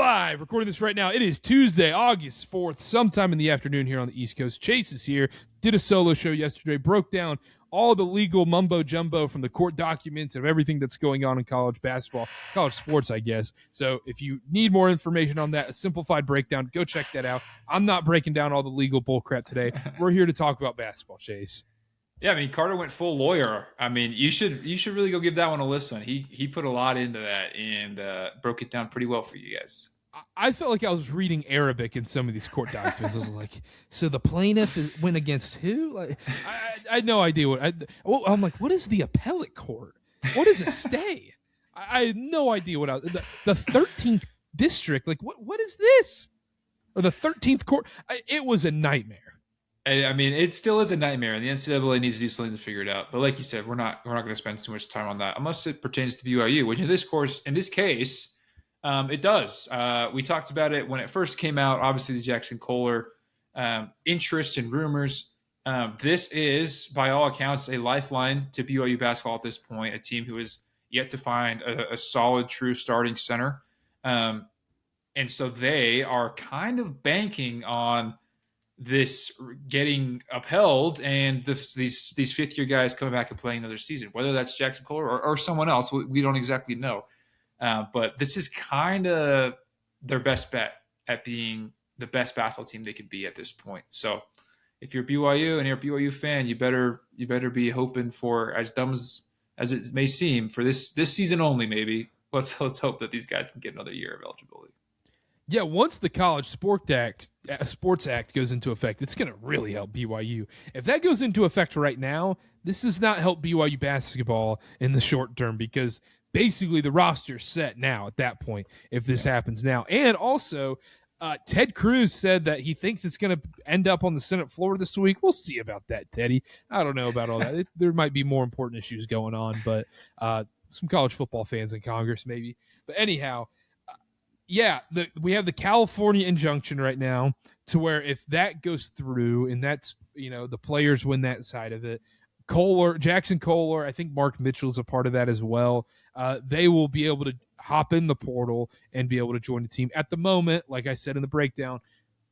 live, recording this right now. It is Tuesday, August 4th, sometime in the afternoon here on the East Coast. Chase is here, did a solo show yesterday, broke down all the legal mumbo-jumbo from the court documents of everything that's going on in college basketball, college sports, I guess. So if you need more information on that, a simplified breakdown, go check that out. I'm not breaking down all the legal bullcrap today. We're here to talk about basketball, Chase. Yeah, I mean, Karter went full lawyer. I mean, you should really go give that one a listen. He put a lot into that and broke it down pretty well for you guys. I felt like I was reading Arabic in some of these court documents. I was like, so the plaintiff went against who? Like, I had no idea I'm like, what is the appellate court? What is a stay? I had no idea what the 13th district. Like, what is this? Or the 13th court? It was a nightmare. I mean, it still is a nightmare, and the NCAA needs to do something to figure it out. But like you said, we're not going to spend too much time on that unless it pertains to BYU, which in this case, it does. We talked about it when it first came out. Obviously, the Jaxon Kohler interest and rumors. This is, by all accounts, a lifeline to BYU basketball at this point. A team who is yet to find a solid, true starting center, and so they are kind of banking on this getting upheld and these fifth-year guys coming back and playing another season, whether that's Jaxon Kohler or someone else, we don't exactly know. But this is kind of their best bet at being the best basketball team they could be at this point. So if you're BYU and you're a BYU fan, you better be hoping for, as dumb as it may seem, for this season only maybe. Let's hope that these guys can get another year of eligibility. Yeah, once the College Sports Act goes into effect, it's going to really help BYU. If that goes into effect right now, this does not help BYU basketball in the short term because basically the roster's set now at that point if this happens now. And also, Ted Cruz said that he thinks it's going to end up on the Senate floor this week. We'll see about that, Teddy. I don't know about all that. There might be more important issues going on, but some college football fans in Congress maybe. But anyhow, yeah, we have the California injunction right now to where if that goes through and that's, the players win that side of it, Jaxon Kohler, I think Mark Mitchell's a part of that as well. They will be able to hop in the portal and be able to join the team. At the moment, like I said in the breakdown,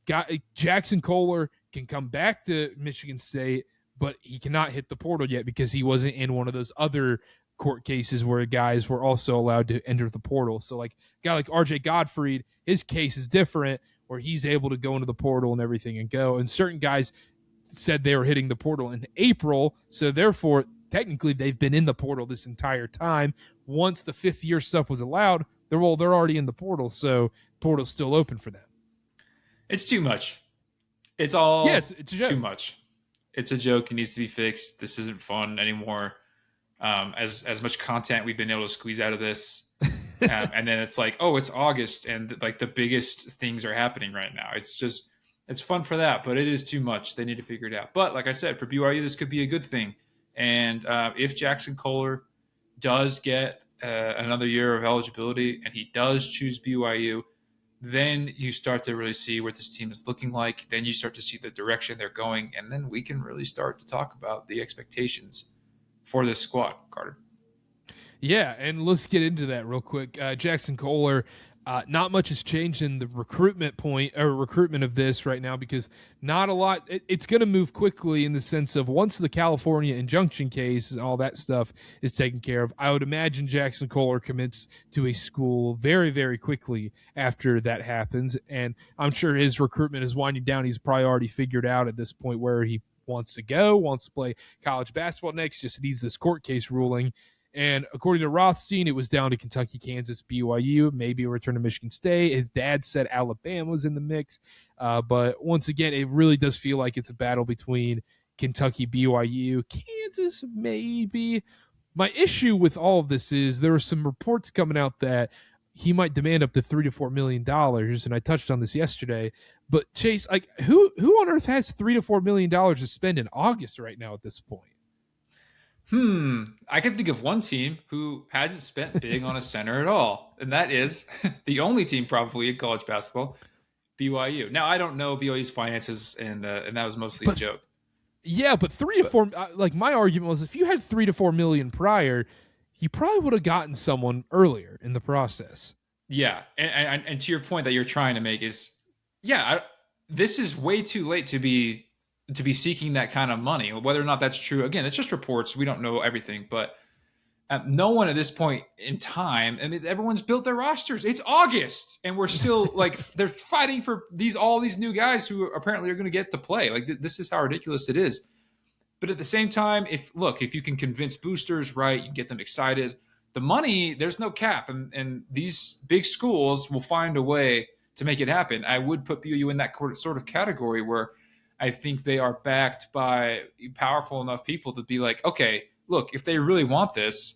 Jaxon Kohler can come back to Michigan State, but he cannot hit the portal yet because he wasn't in one of those other court cases where guys were also allowed to enter the portal. So like a guy like RJ Gottfried, his case is different where he's able to go into the portal and everything and go. And certain guys said they were hitting the portal in April. So therefore, technically they've been in the portal this entire time. Once the fifth year stuff was allowed, they're already in the portal. So portal's still open for them. It's too much. It's all it's a joke. Too much. It's a joke. It needs to be fixed. This isn't fun anymore. As much content we've been able to squeeze out of this. And then it's like, oh, it's August and like the biggest things are happening right now. It's fun for that, but it is too much. They need to figure it out. But like I said, for BYU, this could be a good thing. And if Jaxon Kohler does get another year of eligibility and he does choose BYU, then you start to really see what this team is looking like. Then you start to see the direction they're going. And then we can really start to talk about the expectations for this squad, Karter. Yeah, and let's get into that real quick. Jaxon Kohler, not much has changed in the recruitment of this right now because not a lot. It's going to move quickly in the sense of once the California injunction case and all that stuff is taken care of, I would imagine Jaxon Kohler commits to a school very, very quickly after that happens. And I'm sure his recruitment is winding down. He's probably already figured out at this point where he wants to play college basketball next, just needs this court case ruling. And according to Rothstein, it was down to Kentucky, Kansas, BYU, maybe a return to Michigan State. His dad said Alabama was in the mix. But once again, it really does feel like it's a battle between Kentucky, BYU, Kansas, maybe. My issue with all of this is there were some reports coming out that he might demand up to $3 to $4 million, and I touched on this yesterday. But Chase, like, who on earth has $3 to $4 million to spend in August right now at this point? I can think of one team who hasn't spent big on a center at all, and that is the only team probably in college basketball, BYU. Now, I don't know BYU's finances, and that was mostly a joke. Yeah, but 3 to 4, like my argument was if you had 3 to 4 million prior, he probably would have gotten someone earlier in the process. Yeah, and to your point that you're trying to make is, this is way too late to be seeking that kind of money. Whether or not that's true, again, it's just reports. We don't know everything, but no one at this point in time. I mean, everyone's built their rosters. It's August, and we're still like they're fighting for all these new guys who apparently are going to get to play. Like this is how ridiculous it is. But at the same time, if you can convince boosters, right, you can get them excited. The money, there's no cap, and these big schools will find a way to make it happen. I would put BYU in that sort of category where I think they are backed by powerful enough people to be like, okay, look, if they really want this,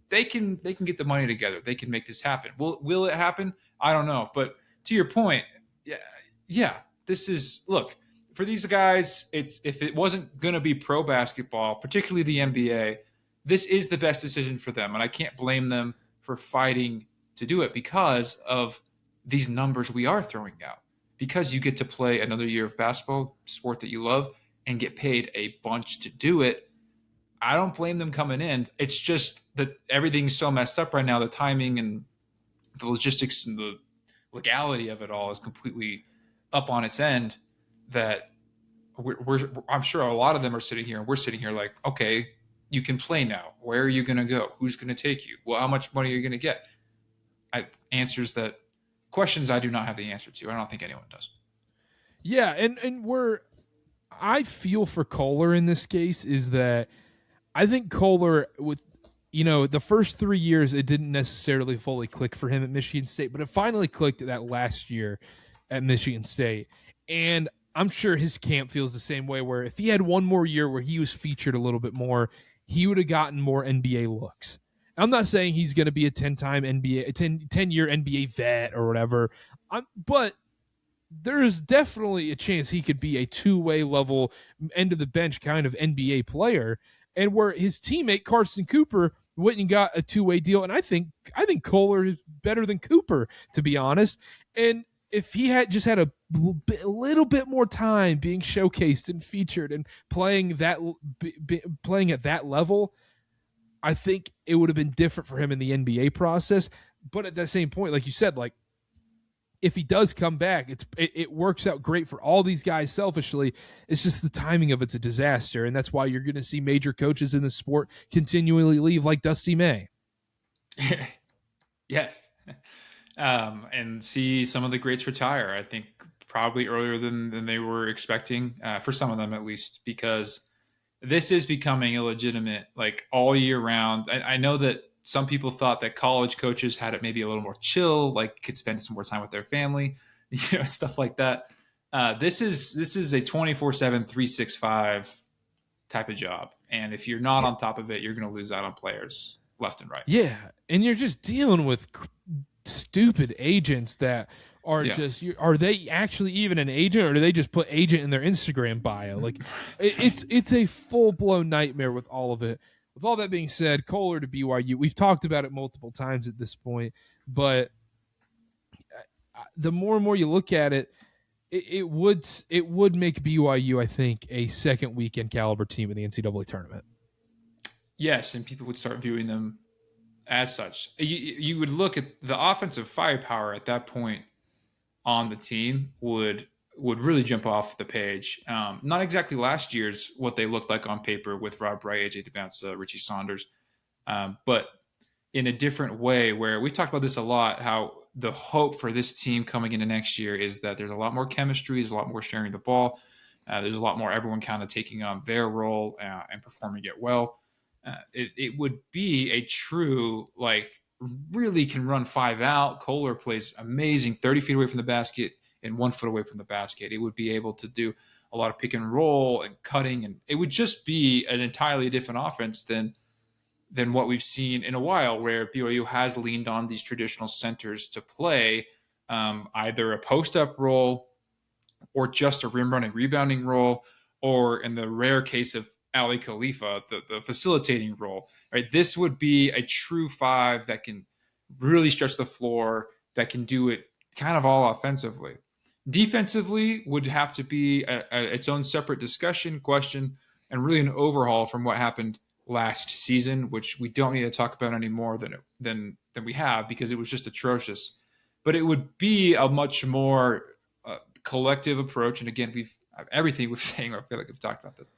they can get the money together. They can make this happen. Will it happen? I don't know. But to your point, yeah, this is look. For these guys, if it wasn't going to be pro basketball, particularly the NBA, this is the best decision for them. And I can't blame them for fighting to do it because of these numbers we are throwing out. Because you get to play another year of basketball, sport that you love, and get paid a bunch to do it. I don't blame them coming in. It's just that everything's so messed up right now. The timing and the logistics and the legality of it all is completely up on its end. That I'm sure a lot of them are sitting here, and we're sitting here like, okay, you can play now. Where are you going to go? Who's going to take you? Well, how much money are you going to get? Questions I do not have the answer to. I don't think anyone does. Yeah, and I feel for Kohler in this case is that I think Kohler, with the first 3 years, it didn't necessarily fully click for him at Michigan State, but it finally clicked that last year at Michigan State. And I'm sure his camp feels the same way, where if he had one more year where he was featured a little bit more, he would have gotten more NBA looks. I'm not saying he's going to be a 10-time NBA, 10-year NBA vet or whatever, but there's definitely a chance he could be a two-way level, end of the bench kind of NBA player. And where his teammate Carson Cooper went and got a two-way deal, and I think Kohler is better than Cooper, to be honest. And if he had just had a little bit more time being showcased and featured and playing at that level, I think it would have been different for him in the NBA process. But at that same point, like you said, like if he does come back, it works out great for all these guys selfishly. It's just the timing of it's a disaster, and that's why you're going to see major coaches in the sport continually leave, like Dusty May. Yes. And see some of the greats retire. I think probably earlier than they were expecting, for some of them at least, because this is becoming illegitimate, like all year round. I know that some people thought that college coaches had it maybe a little more chill, like could spend some more time with their family, stuff like that. This is a 24/7, 365 type of job, and if you're not on top of it, you're going to lose out on players left and right. Yeah, and you're just dealing with stupid agents that are just, are they actually even an agent, or do they just put agent in their Instagram bio? Like it's a full-blown nightmare with all of it. With all that being said, Kohler to BYU, we've talked about it multiple times at this point, but the more and more you look at it, it would make BYU, I think, a second weekend caliber team in the NCAA tournament. Yes, and people would start viewing them as such. You would look at the offensive firepower at that point on the team would really jump off the page. Not exactly last year's what they looked like on paper with Rob Wright, AJ DeBounce, Richie Saunders, but in a different way, where we talked about this a lot, how the hope for this team coming into next year is that there's a lot more chemistry, there's a lot more sharing the ball, there's a lot more everyone kind of taking on their role and performing it well. It would be a true, like, really can run five out. Kohler plays amazing, 30 feet away from the basket and 1 foot away from the basket. It would be able to do a lot of pick and roll and cutting, and it would just be an entirely different offense than what we've seen in a while, where BYU has leaned on these traditional centers to play either a post-up role or just a rim running rebounding role, or in the rare case of Ali Khalifa, the facilitating role, right? This would be a true five that can really stretch the floor, that can do it kind of all offensively. Defensively would have to be its own separate discussion, question, and really an overhaul from what happened last season, which we don't need to talk about any more than than we have because it was just atrocious. But it would be a much more collective approach. And again, everything we're saying, I feel like we've talked about this,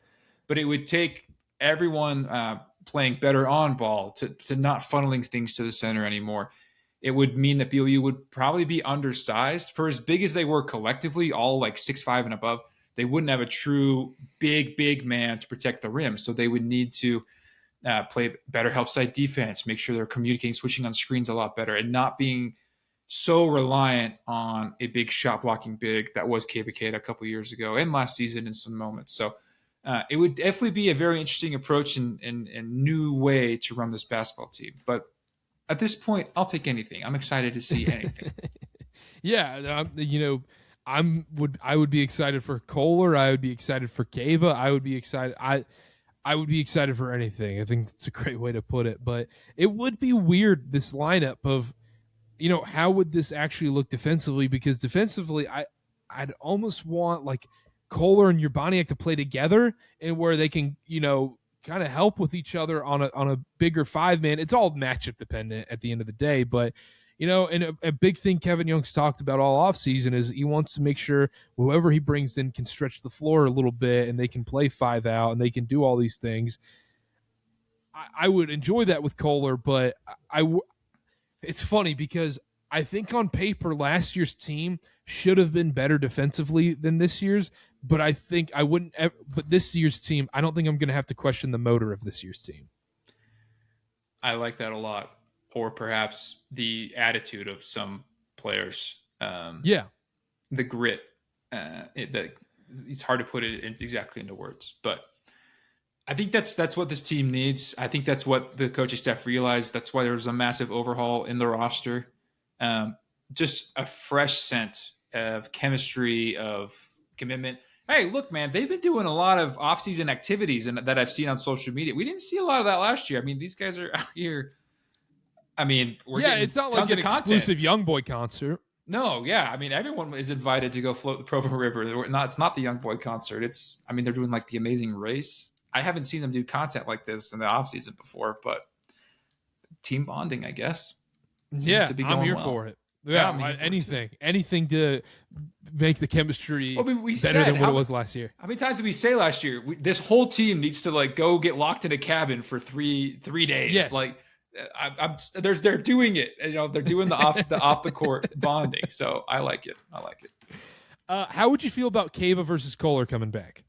but it would take everyone playing better on ball to not funneling things to the center anymore. It would mean that BYU would probably be undersized for as big as they were collectively, all like 6'5" and above. They wouldn't have a true big man to protect the rim. So they would need to play better help side defense, make sure they're communicating, switching on screens a lot better, and not being so reliant on a big shot blocking big that was Keba Keita a couple years ago and last season in some moments. So it would definitely be a very interesting approach and new way to run this basketball team. But at this point, I'll take anything. I'm excited to see anything. Yeah, I would be excited for Kohler. I would be excited for Keba. I would be excited. I would be excited for anything. I think that's a great way to put it. But it would be weird, this lineup of, how would this actually look defensively? Because defensively, I'd almost want like Kohler and Urbaniak to play together and where they can, kind of help with each other on a bigger 5-man. It's all matchup dependent at the end of the day. But, and a big thing Kevin Young's talked about all offseason is he wants to make sure whoever he brings in can stretch the floor a little bit and they can play 5 out and they can do all these things. I would enjoy that with Kohler, but it's funny because I think on paper last year's team should have been better defensively than this year's, but I think I wouldn't ever, but this year's team, I don't think I'm going to have to question the motor of this year's team. I like that a lot. Or perhaps the attitude of some players. The grit. It's hard to put it exactly into words, but I think that's what this team needs. I think that's what the coaching staff realized. That's why there was a massive overhaul in the roster. Just a fresh scent of chemistry, of commitment. Hey, look, man, they've been doing a lot of off-season activities and that I've seen on social media. We didn't see a lot of that last year. I mean, these guys are out here. I mean, it's not like an exclusive Young Boy concert. No, yeah. I mean, everyone is invited to go float the Provo River. It's not the Young Boy concert. They're doing like the Amazing Race. I haven't seen them do content like this in the offseason before, but team bonding, I guess. I'm here for it. Yeah, anything to make the chemistry better than what it was last year. How many times did we say last year? This whole team needs to like go get locked in a cabin for three days. Yes. Like, they're doing it. They're doing the off the court bonding. So I like it. How would you feel about Keba versus Kohler coming back?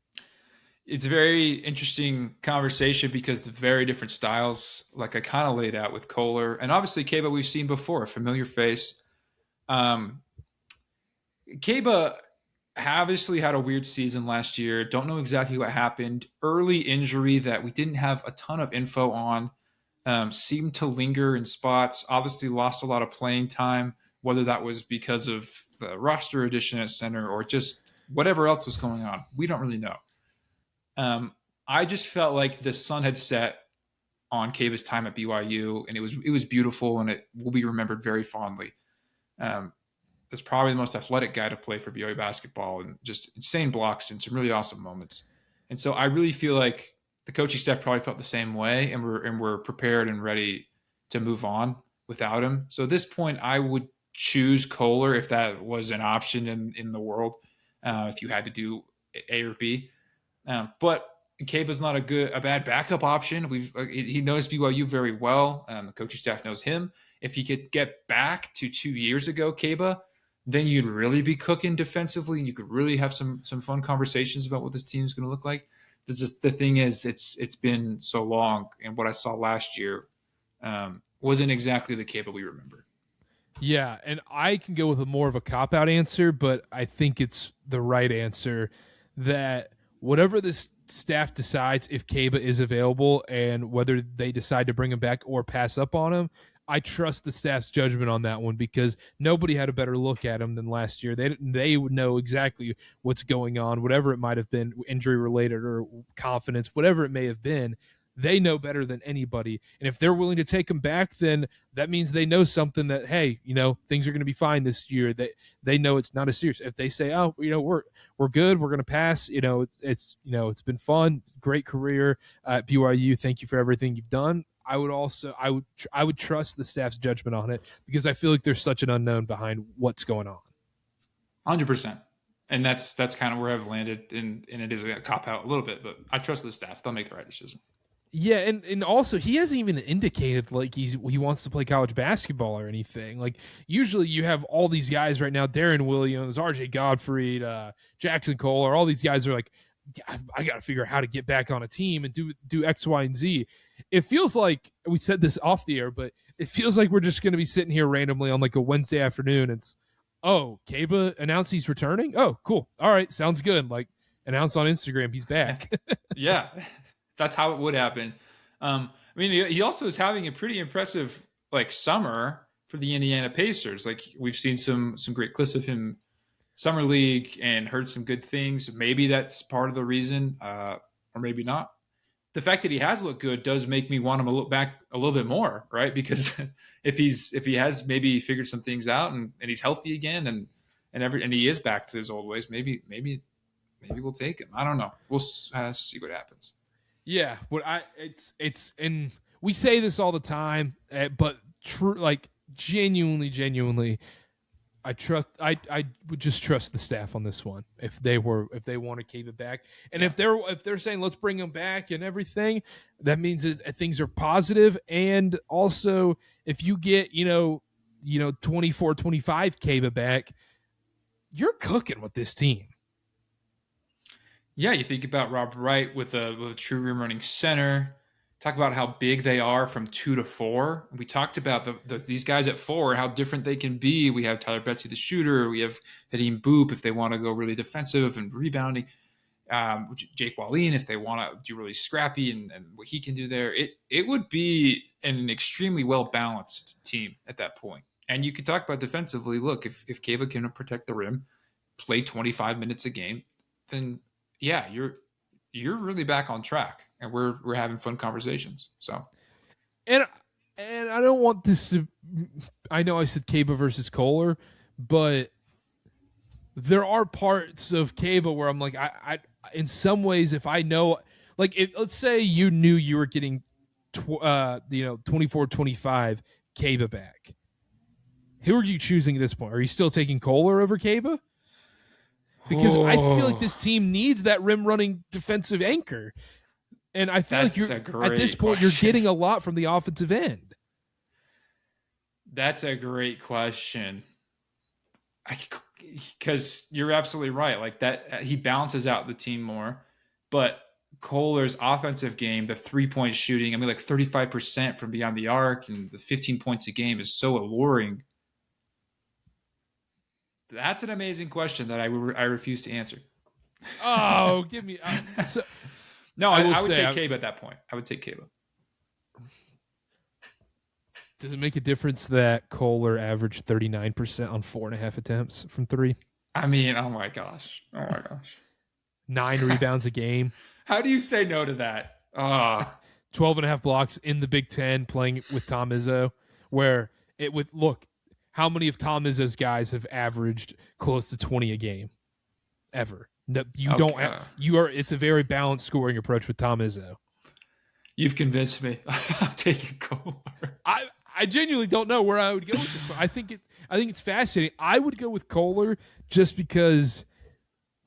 It's a very interesting conversation because the very different styles, like I kind of laid out with Kohler, and obviously Keba we've seen before, a familiar face. Keba obviously had a weird season last year. Don't know exactly what happened. Early injury that we didn't have a ton of info on. Seemed to linger in spots. Obviously lost a lot of playing time, whether that was because of the roster addition at center or just whatever else was going on. We don't really know. I just felt like the sun had set on Keba's time at BYU, and it was beautiful, and it will be remembered very fondly. Is probably the most athletic guy to play for BYU basketball, and just insane blocks and some really awesome moments. And so I really feel like the coaching staff probably felt the same way, and we're prepared and ready to move on without him. So at this point, I would choose Kohler if that was an option in the world, if you had to do A or B. But Keba's not a bad backup option. He knows BYU very well. The coaching staff knows him. If he could get back to 2 years ago, Keba, then you'd really be cooking defensively, and you could really have some fun conversations about what this team is going to look like. The thing is, it's been so long, and what I saw last year wasn't exactly the Keba we remember. Yeah, and I can go with more of a cop-out answer, but I think it's the right answer that whatever this staff decides, if Keba is available and whether they decide to bring him back or pass up on him, I trust the staff's judgment on that one because nobody had a better look at him than last year. They would know exactly what's going on, whatever it might have been, injury-related or confidence, whatever it may have been. They know better than anybody. And if they're willing to take him back, then that means they know something that, hey, things are going to be fine this year. They know it's not as serious. If they say, oh, we're good, we're going to pass, it's been fun, great career at BYU. Thank you for everything you've done. I would trust the staff's judgment on it because I feel like there's such an unknown behind what's going on. 100%. And that's kind of where I've landed, and it is a cop out a little bit, but I trust the staff. They'll make the right decision. Yeah, and also he hasn't even indicated like he wants to play college basketball or anything. Like usually you have all these guys right now, Darren Williams, RJ Godfrey, Jaxon Kohler, all these guys are like, I got to figure out how to get back on a team and do X, Y, and Z. It feels like we said this off the air, but it feels like we're just going to be sitting here randomly on like a Wednesday afternoon. It's, oh, Keba announced he's returning. Oh, cool. All right, sounds good. Like announce on Instagram he's back. Yeah. That's how it would happen. I mean, he also is having a pretty impressive like summer for the Indiana Pacers. Like we've seen some great clips of him summer league and heard some good things. Maybe that's part of the reason, or maybe not. The fact that he has looked good does make me want him to look back a little bit more, right? Because if he has maybe figured some things out and he's healthy again and he is back to his old ways, maybe we'll take him. I don't know. We'll see what happens. Yeah, it's and we say this all the time, but true, like genuinely, I would just trust the staff on this one if they want to keep it back, and if they're saying let's bring him back and everything, that means things are positive, and also if you get 24-25 Keba back, you're cooking with this team. Yeah, you think about Rob Wright with a true rim running center. Talk about how big they are from 2 to 4. We talked about these guys at 4, how different they can be. We have Tyler Betsy, the shooter. We have Hadim Boop if they want to go really defensive and rebounding. Jake Wallin if they want to do really scrappy and what he can do there. It would be an extremely well-balanced team at that point. And you could talk about defensively. Look, if Keba can protect the rim, play 25 minutes a game, then – yeah, you're really back on track, and we're having fun conversations. So, and I don't want this to. I know I said Keba versus Kohler, but there are parts of Keba where I'm like, I in some ways, if I know, like, let's say you knew you were getting, 24-25 Keba back. Who are you choosing at this point? Are you still taking Kohler over Keba? Because I feel like this team needs that rim running defensive anchor. And I feel like at this point, you're getting a lot from the offensive end. That's a great question. Because you're absolutely right. Like that, he balances out the team more. But Kohler's offensive game, the 3-point shooting, I mean, like 35% from beyond the arc and the 15 points a game is so alluring. That's an amazing question that I refuse to answer. Oh, give me. No, I would take Keba at that point. I would take Keba. Does it make a difference that Kohler averaged 39% on 4.5 attempts from 3? I mean, oh my gosh. 9 rebounds a game. How do you say no to that? 12.5 blocks in the Big Ten playing with Tom Izzo, where it would look. How many of Tom Izzo's guys have averaged close to 20 a game ever? No, you don't. It's a very balanced scoring approach with Tom Izzo. You've convinced me. I'm taking Kohler. I genuinely don't know where I would go with this one. I think it's fascinating. I would go with Kohler just because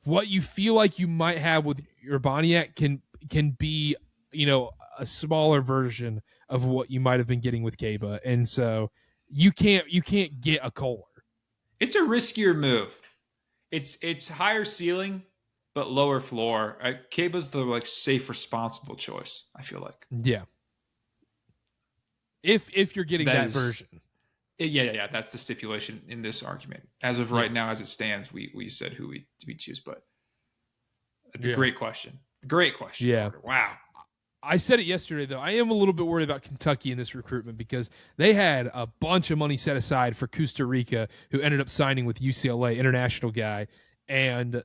what you feel like you might have with Urbaniak can be a smaller version of what you might have been getting with Keba, and so. You can't get a Kohler. It's a riskier move. It's higher ceiling, but lower floor. Keba's the safe, responsible choice. I feel like. Yeah. If you're getting that version. Yeah. That's the stipulation in this argument. As of right now, as it stands, we said who we choose, but it's a great question. Great question. Yeah. Wow. I said it yesterday, though. I am a little bit worried about Kentucky in this recruitment because they had a bunch of money set aside for Costa Rica, who ended up signing with UCLA, international guy. And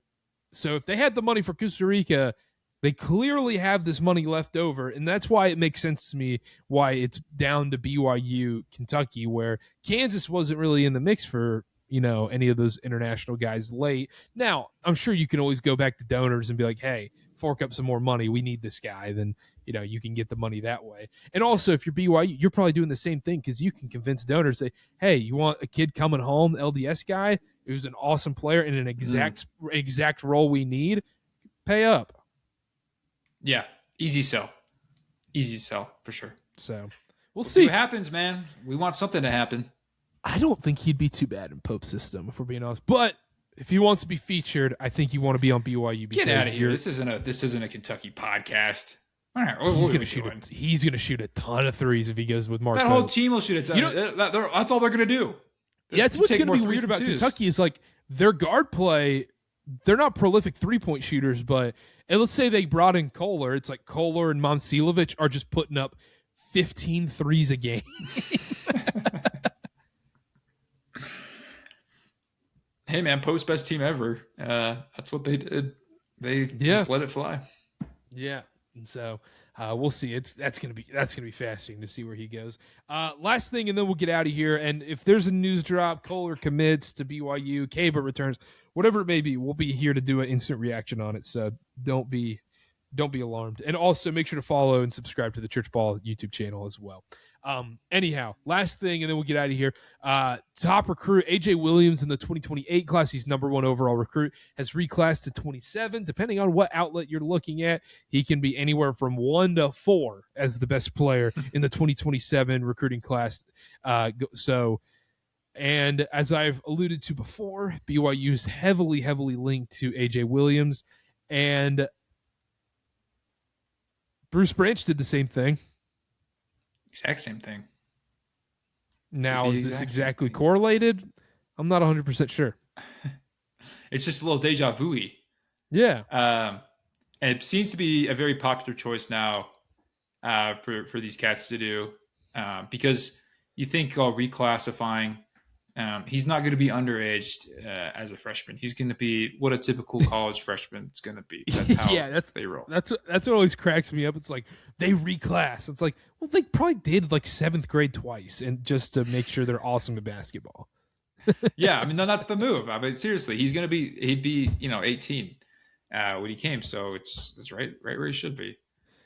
so if they had the money for Costa Rica, they clearly have this money left over. And that's why it makes sense to me why it's down to BYU, Kentucky, where Kansas wasn't really in the mix for, any of those international guys late. Now, I'm sure you can always go back to donors and be like, hey, fork up some more money. We need this guy. Then, you can get the money that way. And also, if you're BYU, you're probably doing the same thing because you can convince donors, say, hey, you want a kid coming home, the LDS guy, who's an awesome player in an exact role we need, pay up. Yeah, easy sell. Easy sell, for sure. So we'll see what happens, man. We want something to happen. I don't think he'd be too bad in Pope's system, if we're being honest. But if he wants to be featured, I think you want to be on BYU. Get out of here. This isn't a Kentucky podcast. All right, he's going to shoot a ton of threes if he goes with Mark. That whole team will shoot a ton. That's all they're going to do. Yeah, that's what's going to be weird about Kentucky is like their guard play. They're not prolific 3-point shooters, but and let's say they brought in Kohler. It's like Kohler and Momcilovic are just putting up 15 threes a game. Hey, man, Pope's best team ever. That's what they did. They just let it fly. Yeah. And so we'll see. That's gonna be fascinating to see where he goes. Last thing, and then we'll get out of here. And if there's a news drop, Kohler commits to BYU, Keba returns, whatever it may be, we'll be here to do an instant reaction on it. So don't be alarmed. And also make sure to follow and subscribe to the Church Ball YouTube channel as well. Anyhow, last thing, and then we'll get out of here. Top recruit, AJ Williams in the 2028 class. He's number 1 overall recruit, has reclassed to 27. Depending on what outlet you're looking at, he can be anywhere from 1 to 4 as the best player in the 2027 recruiting class. And as I've alluded to before, BYU is heavily linked to AJ Williams, and Bruce Branch did the same thing. Exact same thing. Now, is this exactly correlated? I'm not 100% sure. It's just a little deja vu-y. Yeah. And it seems to be a very popular choice now for these cats to do because you think reclassifying. He's not going to be underaged as a freshman. He's going to be what a typical college freshman is going to be. That's how they roll. That's what always cracks me up. It's like they reclass. It's like, well, they probably did like 7th grade twice, and just to make sure they're awesome at basketball. Yeah, I mean, no, that's the move. I mean, seriously, he'd be 18 when he came, so it's right where he should be.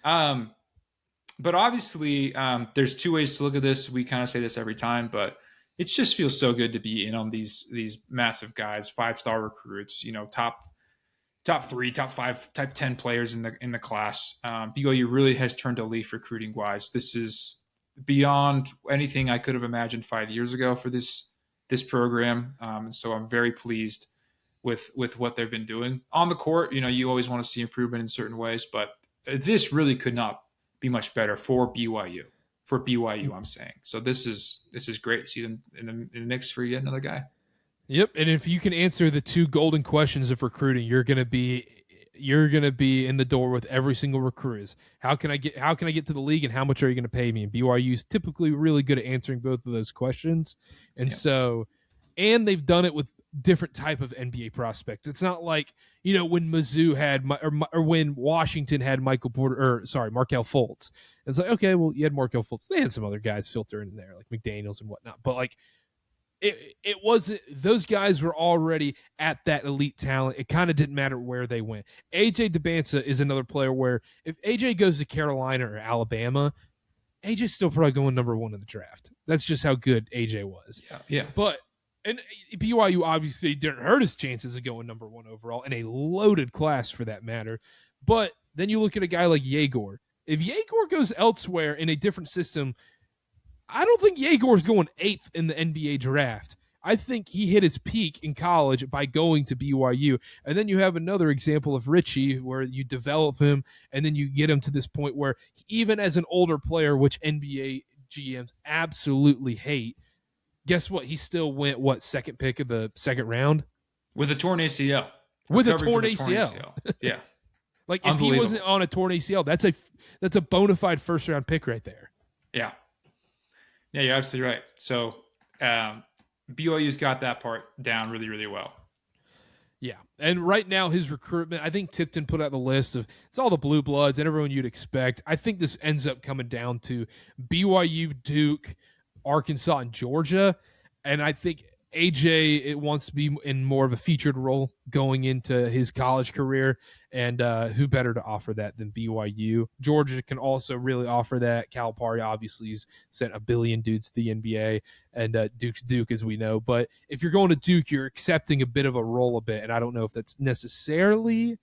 But obviously, there's 2 ways to look at this. We kind of say this every time, but it just feels so good to be in on these massive guys, 5-star recruits, top 3, top 5, top 10 players in the class. BYU really has turned a leaf recruiting wise. This is beyond anything I could have imagined 5 years ago for this program. And so I'm very pleased with what they've been doing on the court. You always want to see improvement in certain ways, but this really could not be much better for BYU. For BYU, I'm saying. So this is great. See them in the mix for yet another guy. Yep, and if you can answer the 2 golden questions of recruiting, you're gonna be in the door with every single recruit. Is how can I get to the league, and how much are you going to pay me? And BYU is typically really good at answering both of those questions, and and they've done it with different type of NBA prospects. It's not like when Mizzou had or when Washington had Markel Fultz. It's like, okay, well, you had Markel Fultz. They had some other guys filter in there, like McDaniels and whatnot. But like, it wasn't. Those guys were already at that elite talent. It kind of didn't matter where they went. AJ DeBansa is another player where if AJ goes to Carolina or Alabama, AJ's still probably going number 1 in the draft. That's just how good AJ was. Yeah. But and BYU obviously didn't hurt his chances of going number 1 overall in a loaded class for that matter. But then you look at a guy like Yegor. If Yegor goes elsewhere in a different system, I don't think Yegor's going 8th in the NBA draft. I think he hit his peak in college by going to BYU. And then you have another example of Richie where you develop him and then you get him to this point where even as an older player, which NBA GMs absolutely hate, guess what? He still went, 2nd pick of the 2nd round? With a torn ACL. With a torn ACL. Yeah. Like if he wasn't on a torn ACL, that's a bona fide 1st-round pick right there. Yeah. Yeah, you're absolutely right. So BYU's got that part down really, really well. Yeah. And right now his recruitment, I think Tipton put out the list of it's all the blue bloods and everyone you'd expect. I think this ends up coming down to BYU, Duke, Arkansas, and Georgia. And I think AJ, it wants to be in more of a featured role going into his college career, and who better to offer that than BYU? Georgia can also really offer that. Calipari obviously has sent a billion dudes to the NBA, and Duke's Duke, as we know. But if you're going to Duke, you're accepting a bit of a role a bit, and I don't know if that's necessarily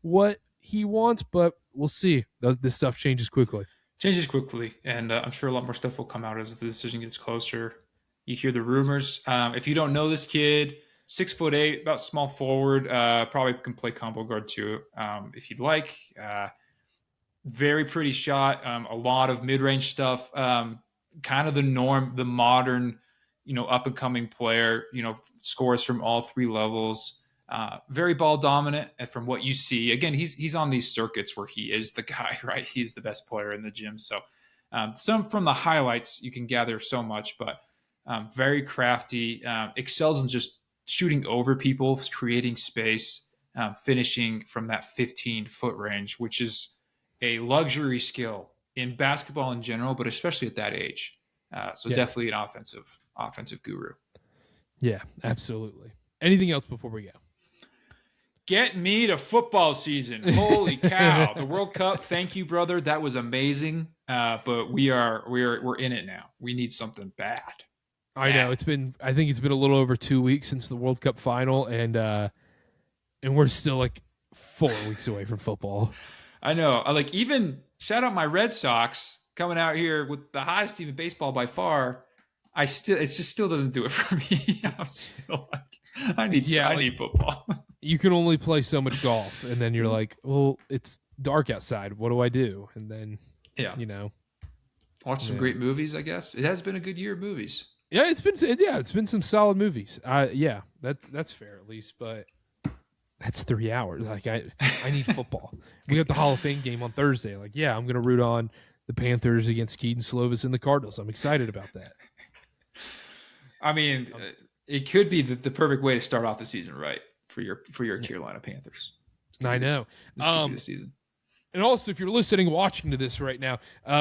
what he wants, but we'll see. This stuff changes quickly. And I'm sure a lot more stuff will come out as the decision gets closer. You hear the rumors. If you don't know this kid, 6'8", about small forward, probably can play combo guard too, if you'd like. Very pretty shot. A lot of mid-range stuff. Kind of the norm, the modern, up and coming player. Scores from all three levels. Very ball dominant. And from what you see, again, he's on these circuits where he is the guy, right? He's the best player in the gym. So some from the highlights you can gather so much, but. Very crafty, excels in just shooting over people, creating space, finishing from that 15-foot range, which is a luxury skill in basketball in general, but especially at that age. Definitely an offensive guru. Yeah, absolutely. Anything else before we go? Get me to football season. Holy cow. The World Cup. Thank you, brother. That was amazing. But we're in it now. We need something bad. I know I think it's been a little over 2 weeks since the World Cup final, and we're still like 4 weeks away from football. I know. Even shout out my Red Sox coming out here with the hottest team in baseball by far. It just still doesn't do it for me. I'm still like, I need football. You can only play so much golf, and then you're like, well, it's dark outside. What do I do? And then, watch some great movies. I guess it has been a good year of movies. Yeah, it's been some solid movies. That's fair at least, but that's 3 hours. Like I need football. We got the Hall of Fame game on Thursday. Like, yeah, I'm gonna root on the Panthers against Keaton Slovis and the Cardinals. I'm excited about that. I mean, it could be the perfect way to start off the season, right? For your Carolina Panthers. I know. This could be the season. And also, if you're listening, watching to this right now,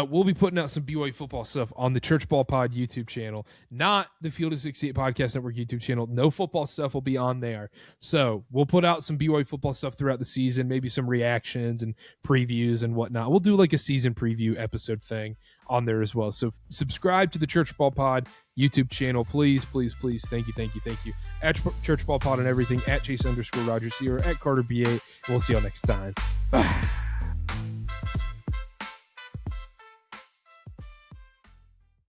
we'll be putting out some BYU football stuff on the Church Ball Pod YouTube channel, not the Field of 68 Podcast Network YouTube channel. No football stuff will be on there. So we'll put out some BYU football stuff throughout the season, maybe some reactions and previews and whatnot. We'll do like a season preview episode thing on there as well. So subscribe to the Church Ball Pod YouTube channel, please, please, please. Thank you. At Church Ball Pod and everything, at Chase_Roger C or at Karter B8. We'll see y'all next time.